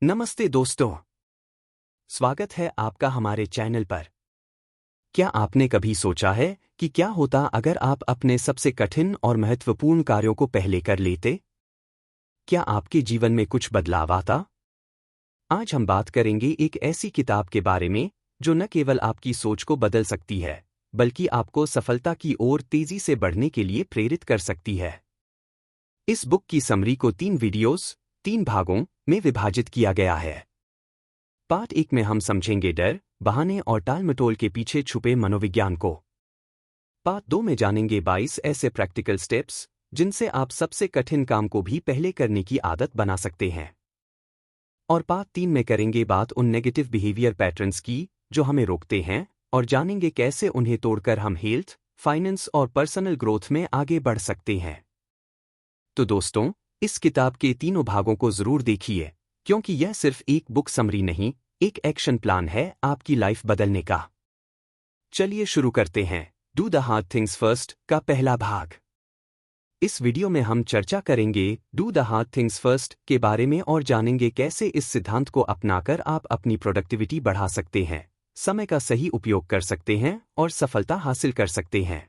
नमस्ते दोस्तों। स्वागत है आपका हमारे चैनल पर। क्या आपने कभी सोचा है कि क्या होता अगर आप अपने सबसे कठिन और महत्वपूर्ण कार्यों को पहले कर लेते? क्या आपके जीवन में कुछ बदलाव आता? आज हम बात करेंगे एक ऐसी किताब के बारे में जो न केवल आपकी सोच को बदल सकती है, बल्कि आपको सफलता की ओर तेजी से बढ़ने के लिए प्रेरित कर सकती है। इस बुक की समरी को 3 भागों में विभाजित किया गया है। पार्ट 1 में हम समझेंगे डर, बहाने और टाल-मटोल के पीछे छुपे मनोविज्ञान को। पार्ट 2 में जानेंगे 22 ऐसे प्रैक्टिकल स्टेप्स जिनसे आप सबसे कठिन काम को भी पहले करने की आदत बना सकते हैं। और पार्ट 3 में करेंगे बात उन नेगेटिव बिहेवियर पैटर्न्स की जो हमें रोकते हैं और जानेंगे कैसे उन्हें तोड़कर हम हेल्थ, फाइनेंस और पर्सनल ग्रोथ में आगे बढ़ सकते हैं। तो दोस्तों, इस किताब के तीनों भागों को जरूर देखिए, क्योंकि यह सिर्फ एक बुक समरी नहीं, एक एक्शन प्लान है आपकी लाइफ बदलने का। चलिए शुरू करते हैं। Do the hard things first का पहला भाग। इस वीडियो में हम चर्चा करेंगे do the hard things first के बारे में और जानेंगे कैसे इस सिद्धांत को अपनाकर आप अपनी प्रोडक्टिविटी बढ़ा सकते हैं, समय का सही उपयोग कर सकते हैं और सफलता हासिल कर सकते हैं।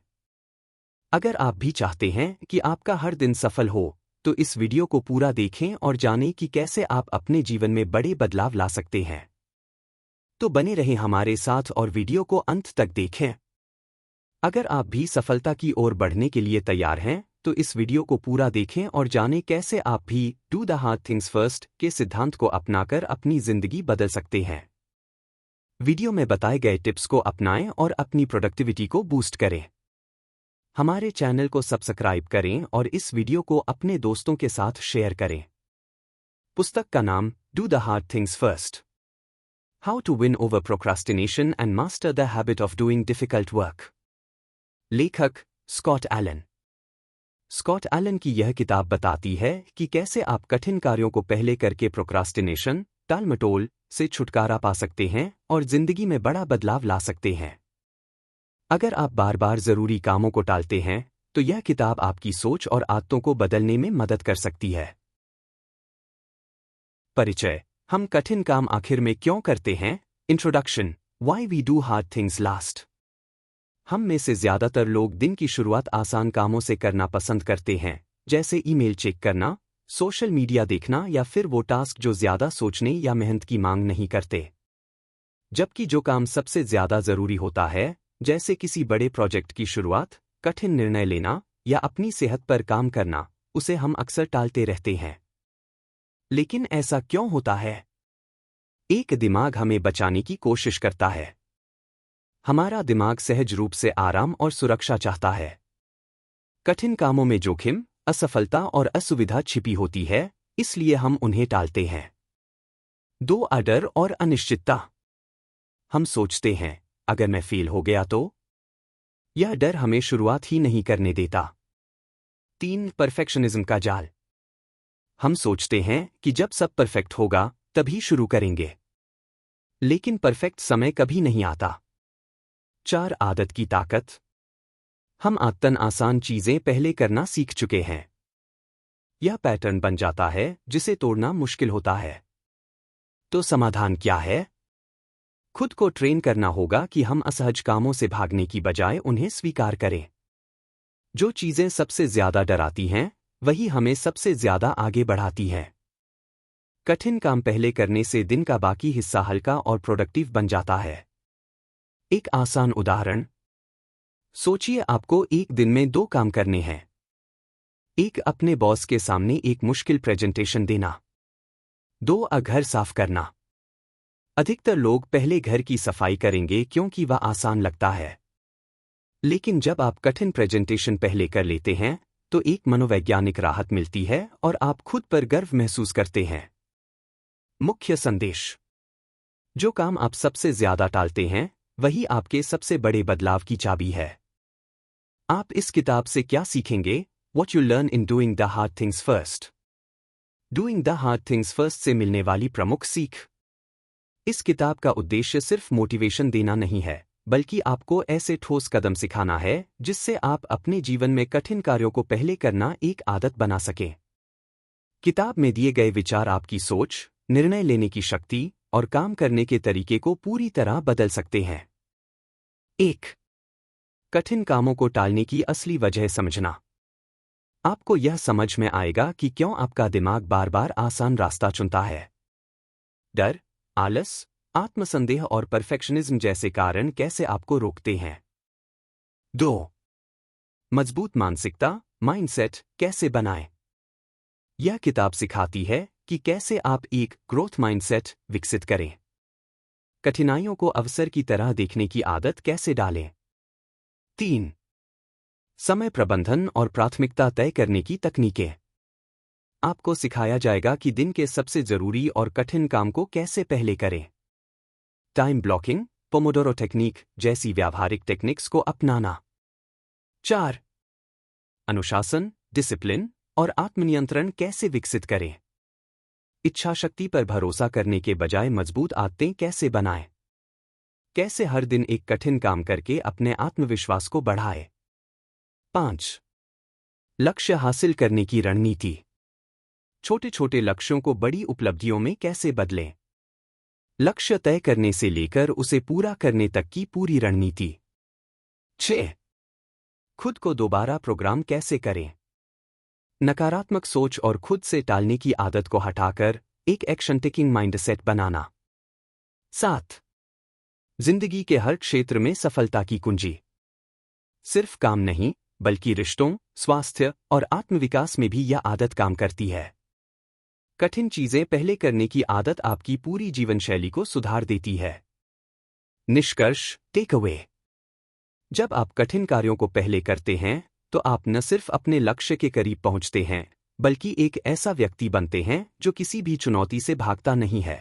अगर आप भी चाहते हैं कि आपका हर दिन सफल हो, तो इस वीडियो को पूरा देखें और जानें कि कैसे आप अपने जीवन में बड़े बदलाव ला सकते हैं। तो बने रहें हमारे साथ और वीडियो को अंत तक देखें। अगर आप भी सफलता की ओर बढ़ने के लिए तैयार हैं, तो इस वीडियो को पूरा देखें और जानें कैसे आप भी do the hard things first के सिद्धांत को अपनाकर अपनी जिंदगी बदल सकते हैं। वीडियो में बताए गए टिप्स को अपनाएं और अपनी प्रोडक्टिविटी को बूस्ट करें। हमारे चैनल को सब्सक्राइब करें और इस वीडियो को अपने दोस्तों के साथ शेयर करें। पुस्तक का नाम do the hard things first, how to win over procrastination and master the habit of doing difficult work. लेखक स्कॉट एलन। स्कॉट एलन की यह किताब बताती है कि कैसे आप कठिन कार्यों को पहले करके प्रोक्रास्टिनेशन, टाल-मटोल से छुटकारा पा सकते हैं और जिंदगी में बड़ा बदलाव ला सकते हैं। अगर आप बार बार जरूरी कामों को टालते हैं, तो यह किताब आपकी सोच और आदतों को बदलने में मदद कर सकती है। परिचय। हम कठिन काम आखिर में क्यों करते हैं? Introduction. Why we do hard things last. हम में से ज्यादातर लोग दिन की शुरुआत आसान कामों से करना पसंद करते हैं, जैसे ईमेल चेक करना, सोशल मीडिया देखना या फिर वो टास्क जो ज्यादा सोचने या मेहनत की मांग नहीं करते। जबकि जो काम सबसे ज्यादा जरूरी होता है, जैसे किसी बड़े प्रोजेक्ट की शुरुआत, कठिन निर्णय लेना या अपनी सेहत पर काम करना, उसे हम अक्सर टालते रहते हैं। लेकिन ऐसा क्यों होता है? एक दिमाग हमें बचाने की कोशिश करता है। हमारा दिमाग सहज रूप से आराम और सुरक्षा चाहता है। कठिन कामों में जोखिम, असफलता और असुविधा छिपी होती है, इसलिए हम उन्हें टालते हैं। डर और अनिश्चितता। हम सोचते हैं, अगर मैं फेल हो गया तो? यह डर हमें शुरुआत ही नहीं करने देता। 3 परफेक्शनिज्म का जाल। हम सोचते हैं कि जब सब परफेक्ट होगा तभी शुरू करेंगे, लेकिन परफेक्ट समय कभी नहीं आता। 4 आदत की ताकत। हम आदतन आसान चीजें पहले करना सीख चुके हैं। यह पैटर्न बन जाता है जिसे तोड़ना मुश्किल होता है। तो समाधान क्या है? खुद को ट्रेन करना होगा कि हम असहज कामों से भागने की बजाय उन्हें स्वीकार करें। जो चीजें सबसे ज्यादा डराती हैं, वही हमें सबसे ज्यादा आगे बढ़ाती हैं। कठिन काम पहले करने से दिन का बाकी हिस्सा हल्का और प्रोडक्टिव बन जाता है। एक आसान उदाहरण। सोचिए आपको एक दिन में 2 काम करने हैं। एक, अपने बॉस के सामने एक मुश्किल प्रेजेंटेशन देना। 2, घर साफ करना। अधिकतर लोग पहले घर की सफाई करेंगे क्योंकि वह आसान लगता है। लेकिन जब आप कठिन प्रेजेंटेशन पहले कर लेते हैं, तो एक मनोवैज्ञानिक राहत मिलती है और आप खुद पर गर्व महसूस करते हैं। मुख्य संदेश। जो काम आप सबसे ज्यादा टालते हैं, वही आपके सबसे बड़े बदलाव की चाबी है। आप इस किताब से क्या सीखेंगे? What you learn in doing the hard things first. Doing the hard things first से मिलने वाली प्रमुख सीख। इस किताब का उद्देश्य सिर्फ मोटिवेशन देना नहीं है, बल्कि आपको ऐसे ठोस कदम सिखाना है जिससे आप अपने जीवन में कठिन कार्यों को पहले करना एक आदत बना सकें। किताब में दिए गए विचार आपकी सोच, निर्णय लेने की शक्ति और काम करने के तरीके को पूरी तरह बदल सकते हैं। 1. कठिन कामों को टालने की असली वजह समझना। आपको यह समझ में आएगा कि क्यों आपका दिमाग बार बार आसान रास्ता चुनता है। डर, आलस, आत्मसंदेह और परफेक्शनिज्म जैसे कारण कैसे आपको रोकते हैं। 2. मजबूत मानसिकता, माइंडसेट कैसे बनाएं। यह किताब सिखाती है कि कैसे आप एक ग्रोथ माइंडसेट विकसित करें। कठिनाइयों को अवसर की तरह देखने की आदत कैसे डालें। 3. समय प्रबंधन और प्राथमिकता तय करने की तकनीकें। आपको सिखाया जाएगा कि दिन के सबसे जरूरी और कठिन काम को कैसे पहले करें। टाइम ब्लॉकिंग, पोमोडोरो टेक्निक जैसी व्यावहारिक टेक्निक्स को अपनाना। 4. अनुशासन, डिसिप्लिन और आत्मनियंत्रण कैसे विकसित करें। इच्छाशक्ति पर भरोसा करने के बजाय मजबूत आदतें कैसे बनाएं। कैसे हर दिन एक कठिन काम करके अपने आत्मविश्वास को बढ़ाएं। 5. लक्ष्य हासिल करने की रणनीति। छोटे छोटे लक्ष्यों को बड़ी उपलब्धियों में कैसे बदलें। लक्ष्य तय करने से लेकर उसे पूरा करने तक की पूरी रणनीति। 6. खुद को दोबारा प्रोग्राम कैसे करें। नकारात्मक सोच और खुद से टालने की आदत को हटाकर एक एक्शन टेकिंग माइंडसेट बनाना। 7. जिंदगी के हर क्षेत्र में सफलता की कुंजी। सिर्फ काम नहीं, बल्कि रिश्तों, स्वास्थ्य और आत्मविकास में भी यह आदत काम करती है। कठिन चीजें पहले करने की आदत आपकी पूरी जीवनशैली को सुधार देती है। निष्कर्ष, टेक अवे। जब आप कठिन कार्यों को पहले करते हैं तो आप न सिर्फ अपने लक्ष्य के करीब पहुंचते हैं, बल्कि एक ऐसा व्यक्ति बनते हैं जो किसी भी चुनौती से भागता नहीं है।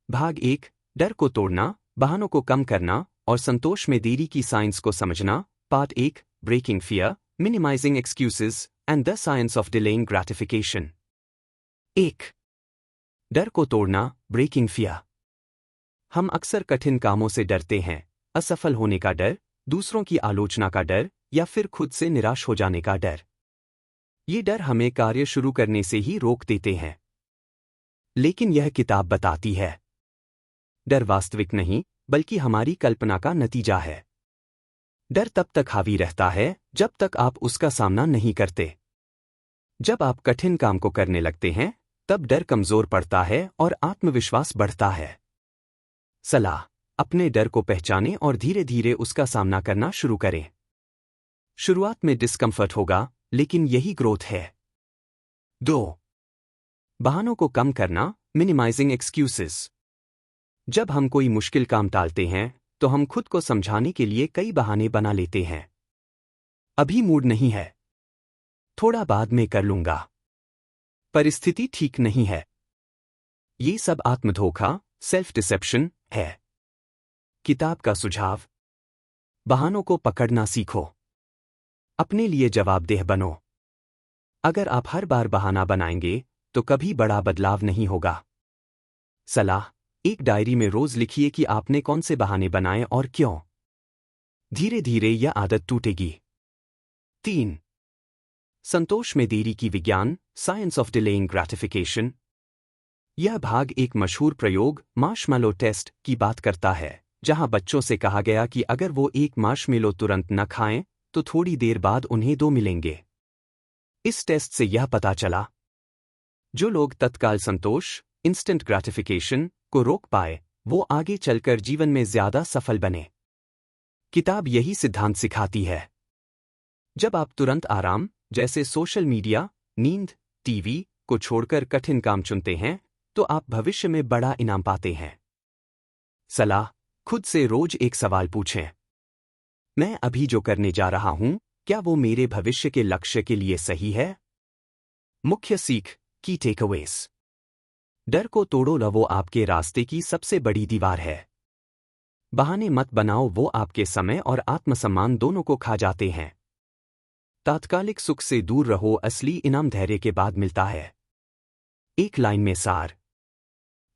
भाग 1, डर को तोड़ना, बहानों को कम करना और संतोष में देरी की साइंस को समझना। Part 1, breaking fear, minimizing excuses and the science of delaying gratification. 1. डर को तोड़ना, ब्रेकिंग फियर। हम अक्सर कठिन कामों से डरते हैं। असफल होने का डर, दूसरों की आलोचना का डर या फिर खुद से निराश हो जाने का डर। ये डर हमें कार्य शुरू करने से ही रोक देते हैं। लेकिन यह किताब बताती है, डर वास्तविक नहीं, बल्कि हमारी कल्पना का नतीजा है। डर तब तक हावी रहता है जब तक आप उसका सामना नहीं करते। जब आप कठिन काम को करने लगते हैं, तब डर कमजोर पड़ता है और आत्मविश्वास बढ़ता है। सलाह, अपने डर को पहचानें और धीरे धीरे उसका सामना करना शुरू करें। शुरुआत में डिस्कम्फर्ट होगा, लेकिन यही ग्रोथ है। 2. बहानों को कम करना, मिनिमाइजिंग एक्सक्यूजेस। जब हम कोई मुश्किल काम टालते हैं तो हम खुद को समझाने के लिए कई बहाने बना लेते हैं। अभी मूड नहीं है, थोड़ा बाद में कर लूंगा, परिस्थिति ठीक नहीं है। ये सब आत्मधोखा, सेल्फ डिसेप्शन है। किताब का सुझाव, बहानों को पकड़ना सीखो, अपने लिए जवाबदेह बनो। अगर आप हर बार बहाना बनाएंगे तो कभी बड़ा बदलाव नहीं होगा। सलाह, एक डायरी में रोज लिखिए कि आपने कौन से बहाने बनाए और क्यों। धीरे धीरे यह आदत टूटेगी। 3. संतोष में देरी की विज्ञान, साइंस ऑफ डिलेइंग ग्रेटिफिकेशन। यह भाग एक मशहूर प्रयोग, मार्शमैलो टेस्ट, की बात करता है, जहां बच्चों से कहा गया कि अगर वो एक मार्शमेलो तुरंत न खाएं तो थोड़ी देर बाद उन्हें 2 मिलेंगे। इस टेस्ट से यह पता चला, जो लोग तत्काल संतोष, इंस्टेंट ग्रेटिफिकेशन, को रोक पाए, वो आगे चलकर जीवन में ज्यादा सफल बने। किताब यही सिद्धांत सिखाती है। जब आप तुरंत आराम, जैसे सोशल मीडिया, नींद, टीवी, को छोड़कर कठिन काम चुनते हैं, तो आप भविष्य में बड़ा इनाम पाते हैं। सलाह, खुद से रोज एक सवाल पूछें, मैं अभी जो करने जा रहा हूं, क्या वो मेरे भविष्य के लक्ष्य के लिए सही है। मुख्य सीख, की टेकअवेज। डर को तोड़ो, वो आपके रास्ते की सबसे बड़ी दीवार है। बहाने मत बनाओ, वो आपके समय और आत्मसम्मान दोनों को खा जाते हैं। तात्कालिक सुख से दूर रहो, असली इनाम धैर्य के बाद मिलता है। एक लाइन में सार,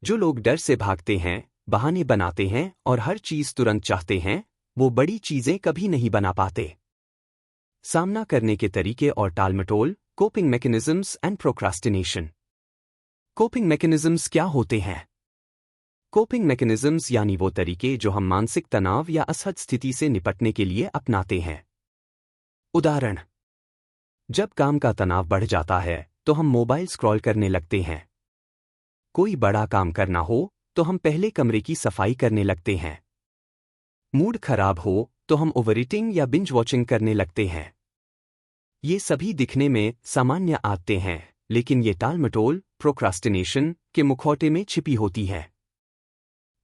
जो लोग डर से भागते हैं, बहाने बनाते हैं और हर चीज तुरंत चाहते हैं, वो बड़ी चीजें कभी नहीं बना पाते। सामना करने के तरीके और टालमटोल, coping mechanisms and procrastination. Coping mechanisms क्या होते हैं? कोपिंग मैकेनिज्म्स यानी वो तरीके जो हम मानसिक तनाव या असहज स्थिति से निपटने के लिए अपनाते हैं। उदाहरण: जब काम का तनाव बढ़ जाता है तो हम मोबाइल स्क्रॉल करने लगते हैं। कोई बड़ा काम करना हो तो हम पहले कमरे की सफाई करने लगते हैं। मूड खराब हो तो हम ओवरईटिंग या बिंज वॉचिंग करने लगते हैं। ये सभी दिखने में सामान्य आदतें हैं, लेकिन ये टालमटोल प्रोक्रास्टिनेशन के मुखौटे में छिपी होती हैं।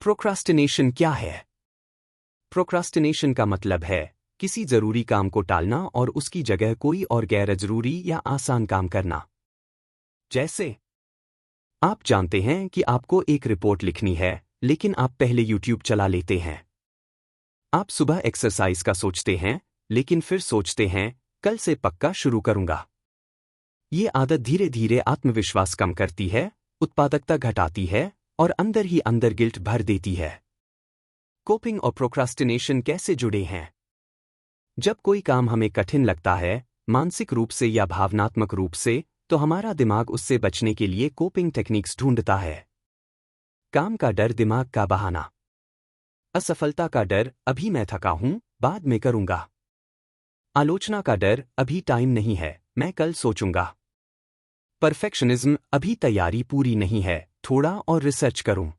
प्रोक्रास्टिनेशन क्या है? प्रोक्रास्टिनेशन का मतलब है किसी जरूरी काम को टालना और उसकी जगह कोई और गैर जरूरी या आसान काम करना। जैसे आप जानते हैं कि आपको एक रिपोर्ट लिखनी है, लेकिन आप पहले यूट्यूब चला लेते हैं। आप सुबह एक्सरसाइज का सोचते हैं, लेकिन फिर सोचते हैं कल से पक्का शुरू करूंगा। ये आदत धीरे धीरे आत्मविश्वास कम करती है, उत्पादकता घटाती है और अंदर ही अंदर गिल्ट भर देती है। कोपिंग और प्रोक्रास्टिनेशन कैसे जुड़े हैं? जब कोई काम हमें कठिन लगता है, मानसिक रूप से या भावनात्मक रूप से, तो हमारा दिमाग उससे बचने के लिए कोपिंग टेक्निक्स ढूंढता है। काम का डर, दिमाग का बहाना। असफलता का डर, अभी मैं थका हूं, बाद में करूंगा। आलोचना का डर, अभी टाइम नहीं है, मैं कल सोचूंगा। परफेक्शनिज्म, अभी तैयारी पूरी नहीं है, थोड़ा और रिसर्च करूं।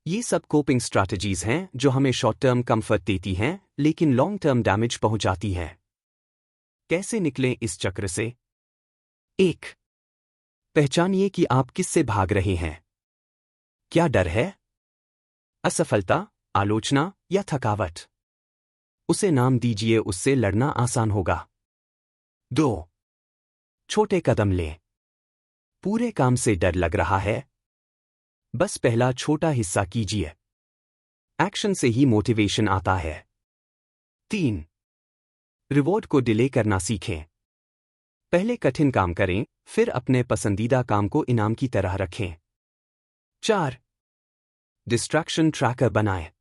ये सब कोपिंग स्ट्रैटेजीज हैं जो हमें शॉर्ट टर्म कंफर्ट देती हैं, लेकिन लॉन्ग टर्म डैमेज पहुंचाती हैं। कैसे निकलें इस चक्र से? 1. पहचानिए कि आप किससे भाग रहे हैं। क्या डर है? असफलता, आलोचना या थकावट? उसे नाम दीजिए, उससे लड़ना आसान होगा। 2. छोटे कदम लें। पूरे काम से डर लग रहा है? बस पहला छोटा हिस्सा कीजिए। एक्शन से ही मोटिवेशन आता है। 3. रिवॉर्ड को डिले करना सीखें। पहले कठिन काम करें, फिर अपने पसंदीदा काम को इनाम की तरह रखें। 4. डिस्ट्रैक्शन ट्रैकर बनाएं।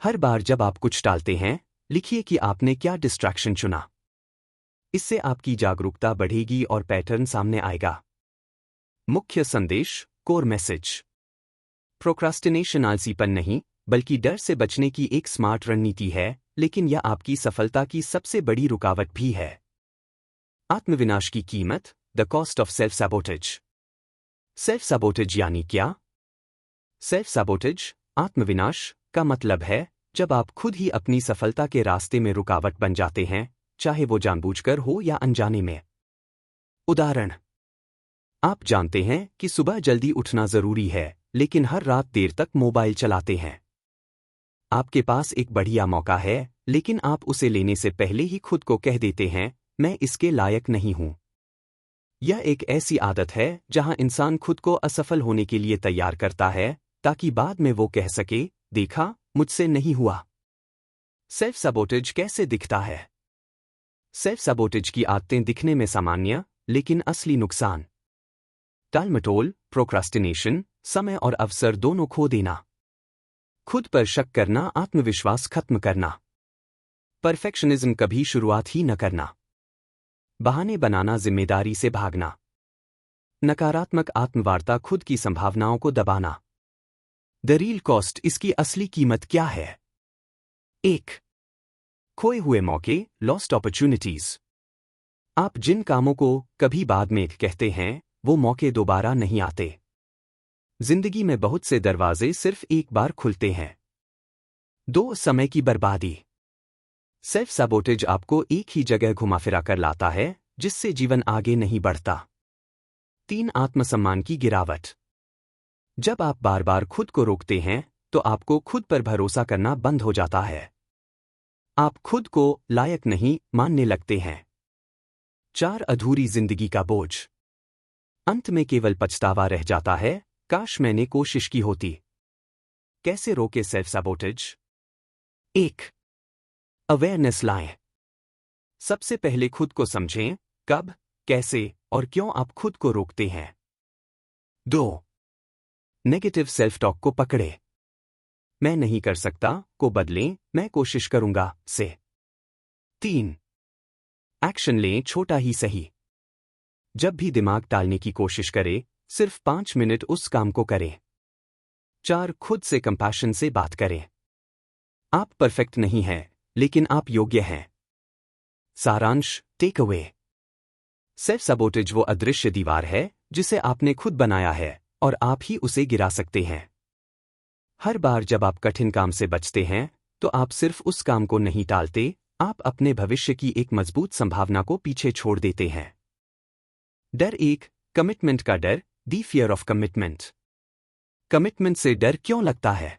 हर बार जब आप कुछ टालते हैं, लिखिए कि आपने क्या डिस्ट्रैक्शन चुना। इससे आपकी जागरूकता बढ़ेगी और पैटर्न सामने आएगा। मुख्य संदेश, कोर मैसेज। प्रोक्रास्टिनेशन आलसीपन नहीं, बल्कि डर से बचने की एक स्मार्ट रणनीति है, लेकिन यह आपकी सफलता की सबसे बड़ी रुकावट भी है। आत्मविनाश की कीमत, the cost of self sabotage. Self sabotage यानी क्या? सेल्फ सैबोटेज, आत्मविनाश का मतलब है जब आप खुद ही अपनी सफलता के रास्ते में रुकावट बन जाते हैं, चाहे वो जानबूझकर हो या अनजाने में। उदाहरण: आप जानते हैं कि सुबह जल्दी उठना जरूरी है, लेकिन हर रात देर तक मोबाइल चलाते हैं। आपके पास एक बढ़िया मौका है, लेकिन आप उसे लेने से पहले ही खुद को कह देते हैं, मैं इसके लायक नहीं हूं। यह एक ऐसी आदत है जहां इंसान खुद को असफल होने के लिए तैयार करता है, ताकि बाद में वो कह सके, देखा, मुझसे नहीं हुआ। सेल्फ सबोटेज कैसे दिखता है? सेल्फ सबोटेज की आदतें दिखने में सामान्य, लेकिन असली नुकसान: टालमटोल, प्रोक्रास्टिनेशन, समय और अवसर दोनों खो देना। खुद पर शक करना, आत्मविश्वास खत्म करना। परफेक्शनिज्म, कभी शुरुआत ही न करना। बहाने बनाना, जिम्मेदारी से भागना। नकारात्मक आत्मवार्ता, खुद की संभावनाओं को दबाना। द रियल कॉस्ट, इसकी असली कीमत क्या है? 1. खोए हुए मौके, लॉस्ट अपॉर्चुनिटीज। आप जिन कामों को कभी बाद में कहते हैं, वो मौके दोबारा नहीं आते। जिंदगी में बहुत से दरवाजे सिर्फ एक बार खुलते हैं। 2. समय की बर्बादी। सेल्फ सबोटेज आपको एक ही जगह घुमाफिरा कर लाता है, जिससे जीवन आगे नहीं बढ़ता। 3. आत्मसम्मान की गिरावट। जब आप बार बार खुद को रोकते हैं, तो आपको खुद पर भरोसा करना बंद हो जाता है। आप खुद को लायक नहीं मानने लगते हैं। 4. अधूरी जिंदगी का बोझ। अंत में केवल पछतावा रह जाता है, काश मैंने कोशिश की होती। कैसे रोके सेल्फ सबोटेज? 1. अवेयरनेस लाएं। सबसे पहले खुद को समझें, कब, कैसे और क्यों आप खुद को रोकते हैं। 2. नेगेटिव सेल्फ टॉक को पकड़े। मैं नहीं कर सकता को बदलें, मैं कोशिश करूंगा से। 3. एक्शन लें, छोटा ही सही। जब भी दिमाग टालने की कोशिश करे, सिर्फ 5 मिनट उस काम को करें। 4. खुद से कंपैशन से बात करें। आप परफेक्ट नहीं हैं, लेकिन आप योग्य हैं। सारांश, टेक अवे। सेल्फ सबोटेज वो अदृश्य दीवार है जिसे आपने खुद बनाया है और आप ही उसे गिरा सकते हैं। हर बार जब आप कठिन काम से बचते हैं, तो आप सिर्फ उस काम को नहीं टालते, आप अपने भविष्य की एक मजबूत संभावना को पीछे छोड़ देते हैं। डर 1. कमिटमेंट का डर, the fear of commitment. Commitment से डर क्यों लगता है?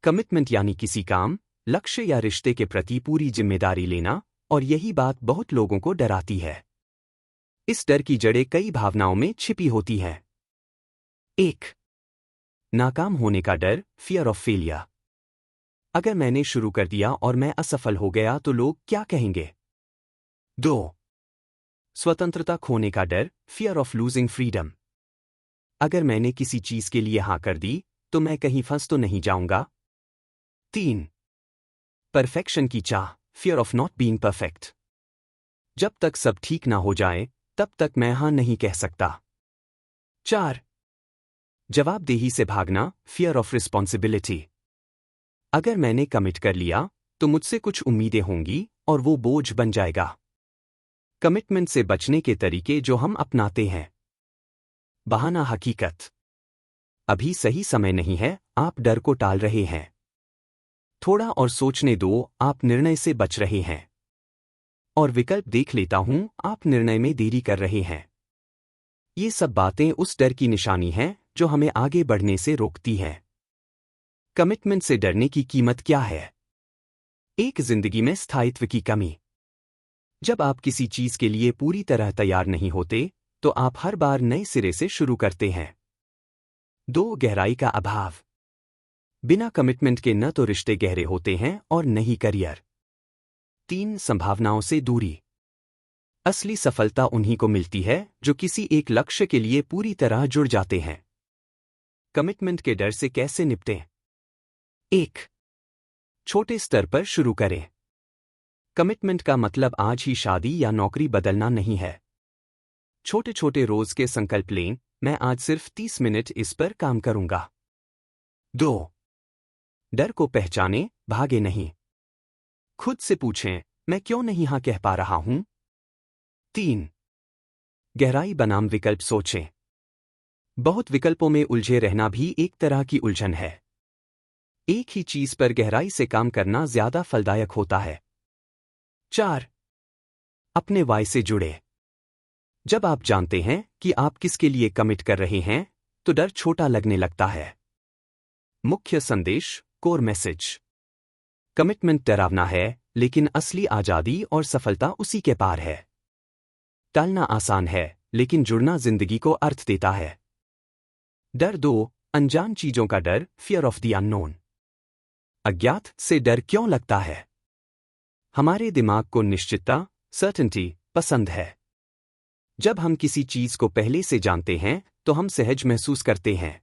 कमिटमेंट यानी किसी काम, लक्ष्य या रिश्ते के प्रति पूरी जिम्मेदारी लेना, और यही बात बहुत लोगों को डराती है। इस डर की जड़ें कई भावनाओं में छिपी होती हैं। 1. नाकाम होने का डर, फियर ऑफ फेलियर। अगर मैंने शुरू कर दिया और मैं असफल हो गया तो लोग क्या कहेंगे? 2. स्वतंत्रता खोने का डर, फियर ऑफ लूजिंग फ्रीडम। अगर मैंने किसी चीज के लिए हां कर दी तो मैं कहीं फंस तो नहीं जाऊंगा? 3. परफेक्शन की चाह, fear of not being perfect. जब तक सब ठीक ना हो जाए तब तक मैं हां नहीं कह सकता। 4. जवाबदेही से भागना, फियर ऑफ रिस्पॉन्सिबिलिटी। अगर मैंने कमिट कर लिया तो मुझसे कुछ उम्मीदें होंगी और वो बोझ बन जाएगा। कमिटमेंट से बचने के तरीके जो हम अपनाते हैं। बहाना, हकीकत। अभी सही समय नहीं है, आप डर को टाल रहे हैं। थोड़ा और सोचने दो, आप निर्णय से बच रहे हैं। और विकल्प देख लेता हूं, आप निर्णय में देरी कर रहे हैं। ये सब बातें उस डर की निशानी हैं जो हमें आगे बढ़ने से रोकती हैं। कमिटमेंट से डरने की कीमत क्या है? 1. जिंदगी में स्थायित्व की कमी। जब आप किसी चीज के लिए पूरी तरह तैयार नहीं होते, तो आप हर बार नए सिरे से शुरू करते हैं। 2. गहराई का अभाव। बिना कमिटमेंट के न तो रिश्ते गहरे होते हैं और न ही करियर। 3. संभावनाओं से दूरी। असली सफलता उन्हीं को मिलती है जो किसी एक लक्ष्य के लिए पूरी तरह जुड़ जाते हैं। कमिटमेंट के डर से कैसे निपटें? 1. छोटे स्तर पर शुरू करें। कमिटमेंट का मतलब आज ही शादी या नौकरी बदलना नहीं है। छोटे छोटे रोज के संकल्प लें, मैं आज सिर्फ 30 मिनट इस पर काम करूंगा। 2. डर को पहचानें, भागे नहीं। खुद से पूछें, मैं क्यों नहीं हां कह पा रहा हूं? 3. गहराई बनाम विकल्प सोचें। बहुत विकल्पों में उलझे रहना भी एक तरह की उलझन है। एक ही चीज पर गहराई से काम करना ज्यादा फलदायक होता है। 4. अपने वाई से जुड़े। जब आप जानते हैं कि आप किसके लिए कमिट कर रहे हैं, तो डर छोटा लगने लगता है। मुख्य संदेश, कोर मैसेज। कमिटमेंट डरावना है, लेकिन असली आजादी और सफलता उसी के पार है। टालना आसान है, लेकिन जुड़ना जिंदगी को अर्थ देता है। डर 2. अनजान चीजों का डर, फियर ऑफ द अननोन। अज्ञात से डर क्यों लगता है? हमारे दिमाग को निश्चितता, सर्टेनिटी पसंद है। जब हम किसी चीज को पहले से जानते हैं तो हम सहज महसूस करते हैं।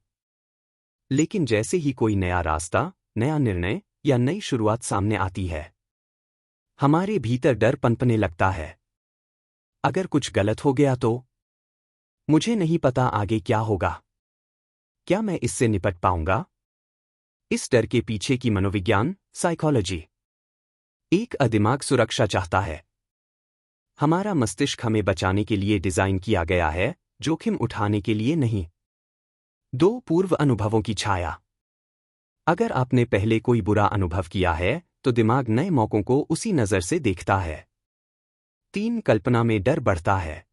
लेकिन जैसे ही कोई नया रास्ता, नया निर्णय या नई शुरुआत सामने आती है, हमारे भीतर डर पनपने लगता है। अगर कुछ गलत हो गया तो? मुझे नहीं पता आगे क्या होगा। क्या मैं इससे निपट पाऊंगा? इस डर के पीछे की मनोविज्ञान, साइकोलॉजी। एक दिमाग सुरक्षा चाहता है। हमारा मस्तिष्क हमें बचाने के लिए डिजाइन किया गया है, जोखिम उठाने के लिए नहीं। 2. पूर्व अनुभवों की छाया। अगर आपने पहले कोई बुरा अनुभव किया है तो दिमाग नए मौकों को उसी नजर से देखता है। 3. कल्पना में डर बढ़ता है।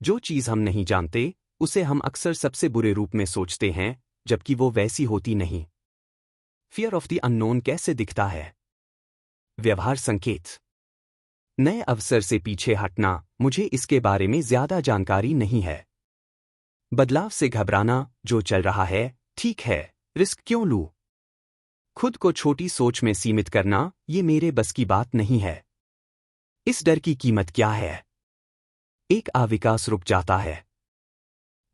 जो चीज हम नहीं जानते उसे हम अक्सर सबसे बुरे रूप में सोचते हैं, जबकि वो वैसी होती नहीं। फियर ऑफ द अननोन कैसे दिखता है? व्यवहार संकेत। नए अवसर से पीछे हटना, मुझे इसके बारे में ज्यादा जानकारी नहीं है। बदलाव से घबराना, जो चल रहा है ठीक है, रिस्क क्यों लूं? खुद को छोटी सोच में सीमित करना, ये मेरे बस की बात नहीं है। इस डर की कीमत क्या है? एक विकास रुक जाता है।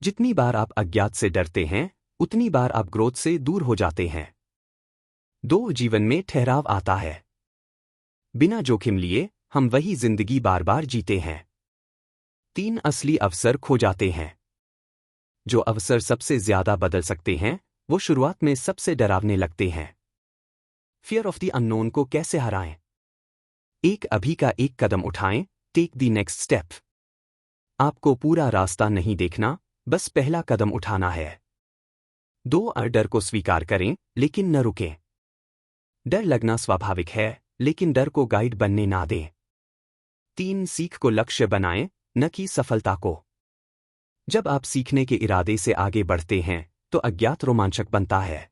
जितनी बार आप अज्ञात से डरते हैं, उतनी बार आप ग्रोथ से दूर हो जाते हैं। 2. जीवन में ठहराव आता है। बिना जोखिम लिए हम वही जिंदगी बार बार जीते हैं। 3. असली अवसर खो जाते हैं। जो अवसर सबसे ज्यादा बदल सकते हैं, वो शुरुआत में सबसे डरावने लगते हैं। फियर ऑफ द अननोन को कैसे हराएं? एक अभी का एक कदम उठाएं, टेक द नेक्स्ट स्टेप। आपको पूरा रास्ता नहीं देखना, बस पहला कदम उठाना है। 2 डर को स्वीकार करें, लेकिन न रुकें। डर लगना स्वाभाविक है, लेकिन डर को गाइड बनने ना दें। 3 सीख को लक्ष्य बनाएं, न कि सफलता को। जब आप सीखने के इरादे से आगे बढ़ते हैं, तो अज्ञात रोमांचक बनता है।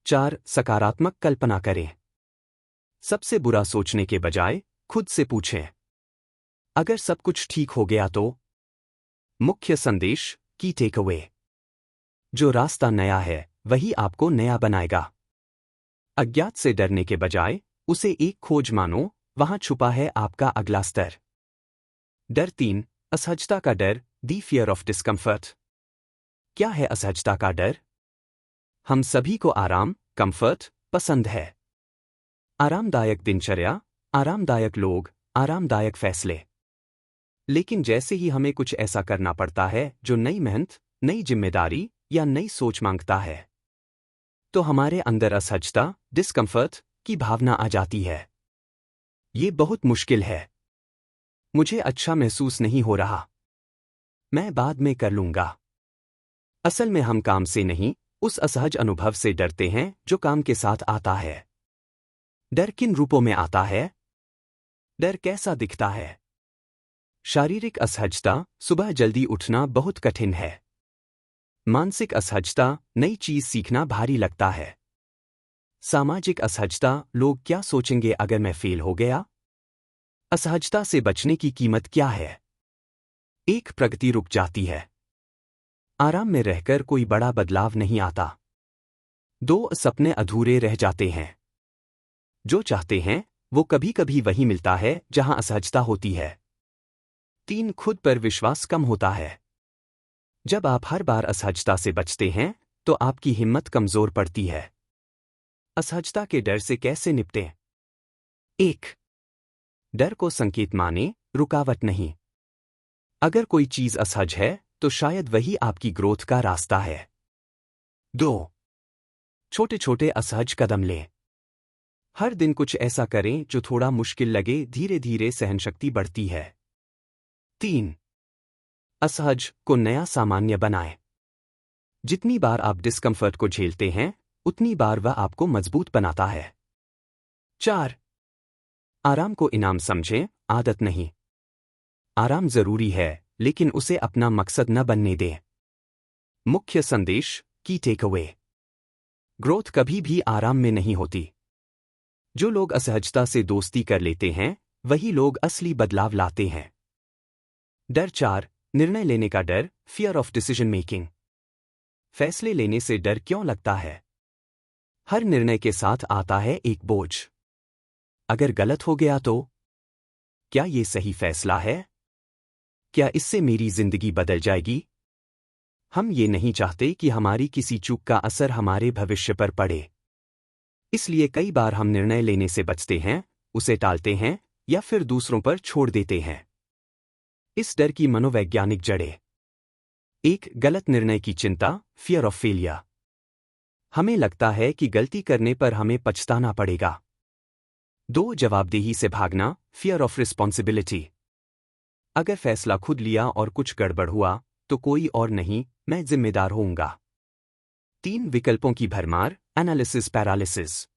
4 सकारात्मक कल्पना करें। सबसे बुरा सोचने के बजाय खुद से पूछें, अगर सब कुछ ठीक हो गया तो? मुख्य संदेश की टेकअवे। जो रास्ता नया है, वही आपको नया बनाएगा। अज्ञात से डरने के बजाय उसे एक खोज मानो, वहां छुपा है आपका अगला स्तर। डर 3 असहजता का डर, द फियर ऑफ डिस्कम्फर्ट। क्या है असहजता का डर? हम सभी को आराम, कंफर्ट पसंद है। आरामदायक दिनचर्या, आरामदायक लोग, आरामदायक फैसले। लेकिन जैसे ही हमें कुछ ऐसा करना पड़ता है जो नई मेहनत, नई जिम्मेदारी या नई सोच मांगता है, तो हमारे अंदर असहजता, डिस्कम्फर्ट की भावना आ जाती है। ये बहुत मुश्किल है। मुझे अच्छा महसूस नहीं हो रहा। मैं बाद में कर लूंगा। असल में हम काम से नहीं, उस असहज अनुभव से डरते हैं जो काम के साथ आता है। डर किन रूपों में आता है? डर कैसा दिखता है? शारीरिक असहजता, सुबह जल्दी उठना बहुत कठिन है। मानसिक असहजता, नई चीज सीखना भारी लगता है। सामाजिक असहजता, लोग क्या सोचेंगे अगर मैं फेल हो गया? असहजता से बचने की कीमत क्या है? 1 प्रगति रुक जाती है। आराम में रहकर कोई बड़ा बदलाव नहीं आता। 2 सपने अधूरे रह जाते हैं। जो चाहते हैं, वो कभी कभी वही मिलता है जहां असहजता होती है। 3 खुद पर विश्वास कम होता है। जब आप हर बार असहजता से बचते हैं, तो आपकी हिम्मत कमजोर पड़ती है। असहजता के डर से कैसे निपटें? 1 डर को संकेत माने, रुकावट नहीं। अगर कोई चीज असहज है, तो शायद वही आपकी ग्रोथ का रास्ता है। 2 छोटे छोटे असहज कदम लें। हर दिन कुछ ऐसा करें जो थोड़ा मुश्किल लगे, धीरे धीरे सहनशक्ति बढ़ती है। 3 असहज को नया सामान्य बनाएं। जितनी बार आप डिस्कम्फर्ट को झेलते हैं, उतनी बार वह आपको मजबूत बनाता है। 4 आराम को इनाम समझें, आदत नहीं। आराम जरूरी है, लेकिन उसे अपना मकसद न बनने दें। मुख्य संदेश की टेकअवे। ग्रोथ कभी भी आराम में नहीं होती। जो लोग असहजता से दोस्ती कर लेते हैं, वही लोग असली बदलाव लाते हैं। डर 4 निर्णय लेने का डर, फियर ऑफ डिसीजन मेकिंग। फैसले लेने से डर क्यों लगता है? हर निर्णय के साथ आता है एक बोझ। अगर गलत हो गया तो? क्या ये सही फैसला है? क्या इससे मेरी जिंदगी बदल जाएगी? हम ये नहीं चाहते कि हमारी किसी चूक का असर हमारे भविष्य पर पड़े। इसलिए कई बार हम निर्णय लेने से बचते हैं, उसे टालते हैं या फिर दूसरों पर छोड़ देते हैं। इस डर की मनोवैज्ञानिक जड़ें। 1 गलत निर्णय की चिंता, फियर ऑफ फेलियर। हमें लगता है कि गलती करने पर हमें पछताना पड़ेगा। 2 जवाबदेही से भागना, फियर ऑफ रिस्पॉन्सिबिलिटी। अगर फैसला खुद लिया और कुछ गड़बड़ हुआ, तो कोई और नहीं, मैं जिम्मेदार होऊंगा। 3 विकल्पों की भरमार, एनालिसिस पैरालिसिस।